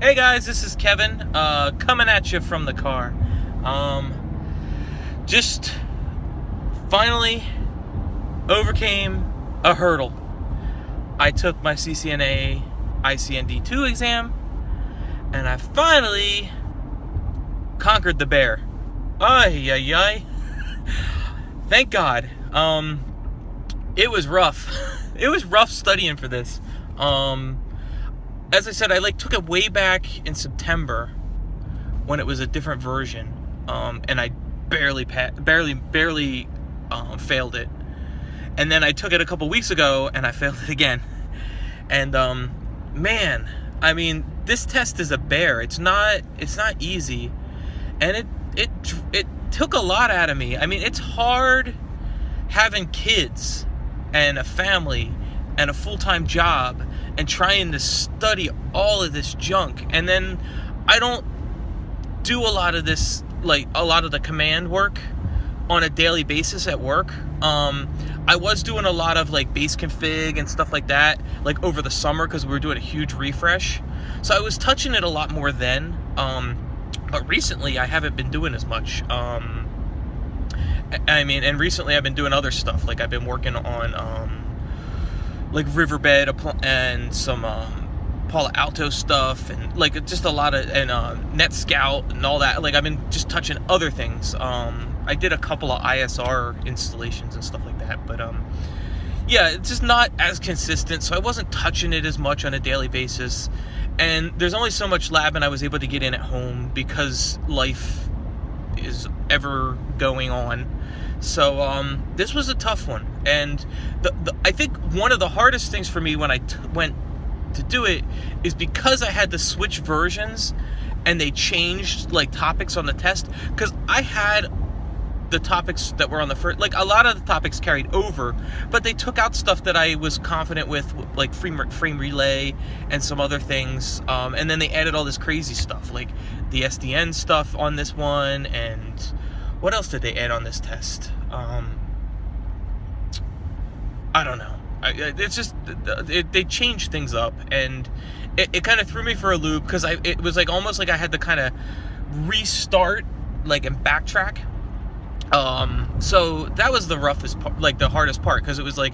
Hey guys, this is Kevin, coming at you from the car. Just finally overcame a hurdle. I took my CCNA ICND2 exam, and I finally conquered the bear. Ay, ay, ay. Thank God. It was rough. It was rough studying for this. As I said, I took it way back in September when it was a different version, and I barely failed it. And then I took it a couple weeks ago, and I failed it again. And man, I mean, this test is a bear. It's not easy, and it took a lot out of me. I mean, it's hard having kids and a family and a full-time job and trying to study all of this junk. And then I don't do a lot of this, like a lot of the command work on a daily basis at work. I was doing a lot of like base config and stuff like that, like over the summer, because we were doing a huge refresh. So I was touching it a lot more then. But recently I haven't been doing as much. And recently I've been doing other stuff. Like I've been working on like Riverbed and some Palo Alto stuff, and like just a lot of Net Scout and all that. Like I've been just touching other things. I did a couple of ISR installations and stuff like that, but yeah, it's just not as consistent. So I wasn't touching it as much on a daily basis, and there's only so much labbing I was able to get in at home because life is ever going on. So this was a tough one, and I think one of the hardest things for me when I went to do it is because I had to switch versions and they changed like topics on the test, because I had the topics that were on the first, like a lot of the topics carried over, but they took out stuff that I was confident with, like frame relay and some other things, and then they added all this crazy stuff like the SDN stuff on this one. And what else did they add on this test? I don't know. It's just they changed things up, and it kind of threw me for a loop, because it was like almost like I had to kind of restart, like, and backtrack. So that was the roughest part, like the hardest part, because it was like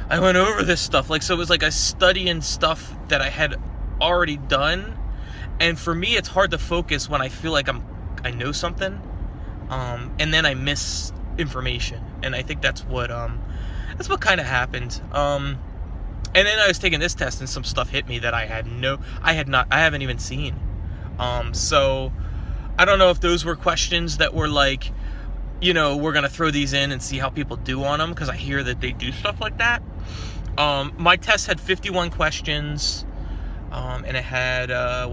I went over this stuff, like, so it was like I studying stuff that I had already done, and for me it's hard to focus when I feel like I know something, and then I miss information, and I think that's what kind of happened. And then I was taking this test, and some stuff hit me that I haven't even seen. So I don't know if those were questions that were like, we're gonna throw these in and see how people do on them, because I hear that they do stuff like that. My test had 51 questions, and it had I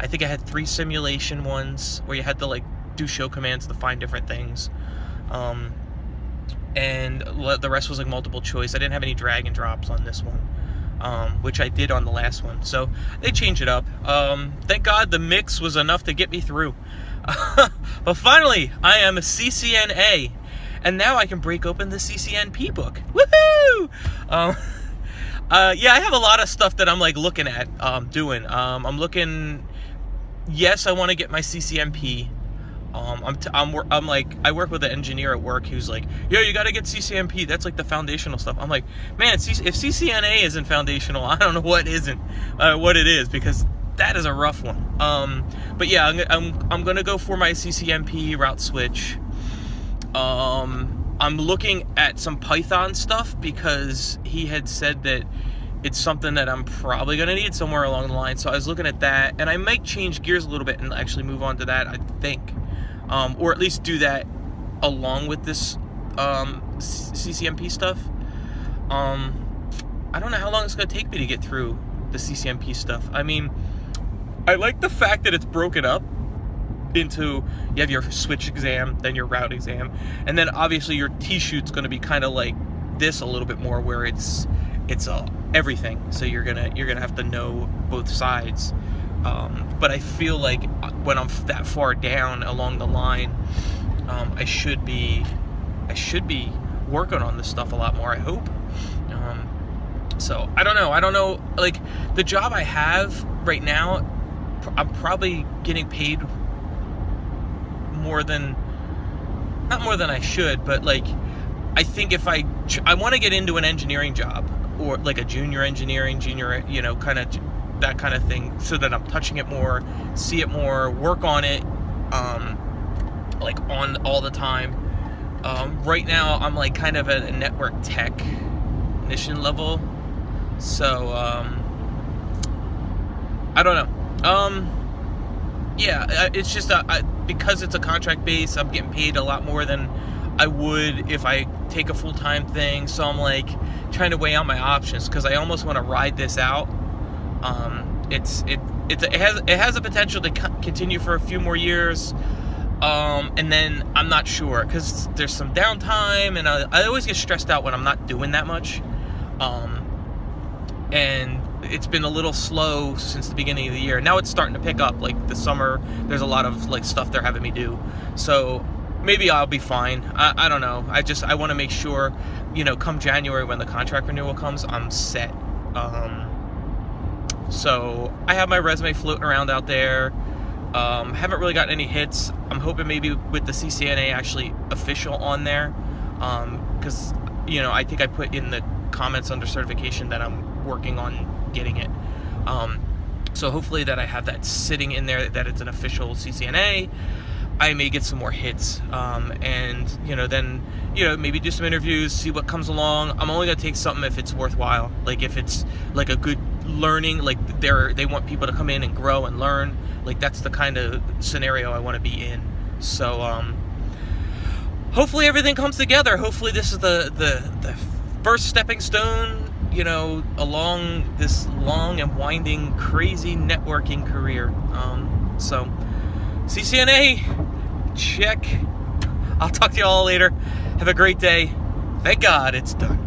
think I had 3 simulation ones where you had to like do show commands to find different things, and the rest was like multiple choice. I didn't have any drag and drops on this one, which I did on the last one, so they changed it up. Thank God the mix was enough to get me through. But finally, I am a CCNA, and now I can break open the CCNP book. Woohoo! Yeah, I have a lot of stuff that I'm like looking at doing. I'm looking. Yes, I want to get my CCNP. I'm like, I work with an engineer at work who's like, yeah, you got to get CCNP. That's like the foundational stuff. I'm like, man, if CCNA isn't foundational, I don't know what isn't, what it is, because that is a rough one. But yeah, I'm gonna go for my CCNP route switch. I'm looking at some Python stuff, because he had said that it's something that I'm probably gonna need somewhere along the line. So I was looking at that, and I might change gears a little bit and actually move on to that, I think. Or at least do that along with this CCNP stuff. I don't know how long it's going to take me to get through the CCNP stuff. I mean, I like the fact that it's broken up into, you have your switch exam, then your route exam, and then obviously your T-shoot's going to be kind of like this a little bit more, where it's everything. So you're gonna have to know both sides. But I feel like when I'm that far down along the line, I should be working on this stuff a lot more, I hope. So I don't know. Like, the job I have, right now, I'm probably getting paid not more than I should, but like, I think if I want to get into an engineering job, or like a junior, kind of that kind of thing, so that I'm touching it more, see it more, work on it, like on all the time. Right now, I'm like kind of at a network technician level, so I don't know. Yeah, it's just because it's a contract base, I'm getting paid a lot more than I would if I take a full-time thing. So I'm like trying to weigh out my options, because I almost want to ride this out. It has a potential to continue for a few more years, and then I'm not sure, because there's some downtime, and I always get stressed out when I'm not doing that much, and it's been a little slow since the beginning of the year. Now it's starting to pick up. Like the summer, there's a lot of like stuff they're having me do, so maybe I'll be fine. I don't know. I want to make sure, come January when the contract renewal comes, I'm set. So I have my resume floating around out there. Haven't really gotten any hits. I'm hoping maybe with the CCNA actually official on there, because I think I put in the comments under certification that I'm working on getting it. So hopefully that I have that sitting in there, that it's an official CCNA. I may get some more hits, and then maybe do some interviews, see what comes along. I'm only gonna take something if it's worthwhile, like if it's like a good learning, like they want people to come in and grow and learn. Like that's the kind of scenario I want to be in. So hopefully everything comes together. Hopefully this is the first stepping stone, along this long and winding, crazy networking career. So CCNA, check. I'll talk to you all later. Have a great day. Thank God it's done.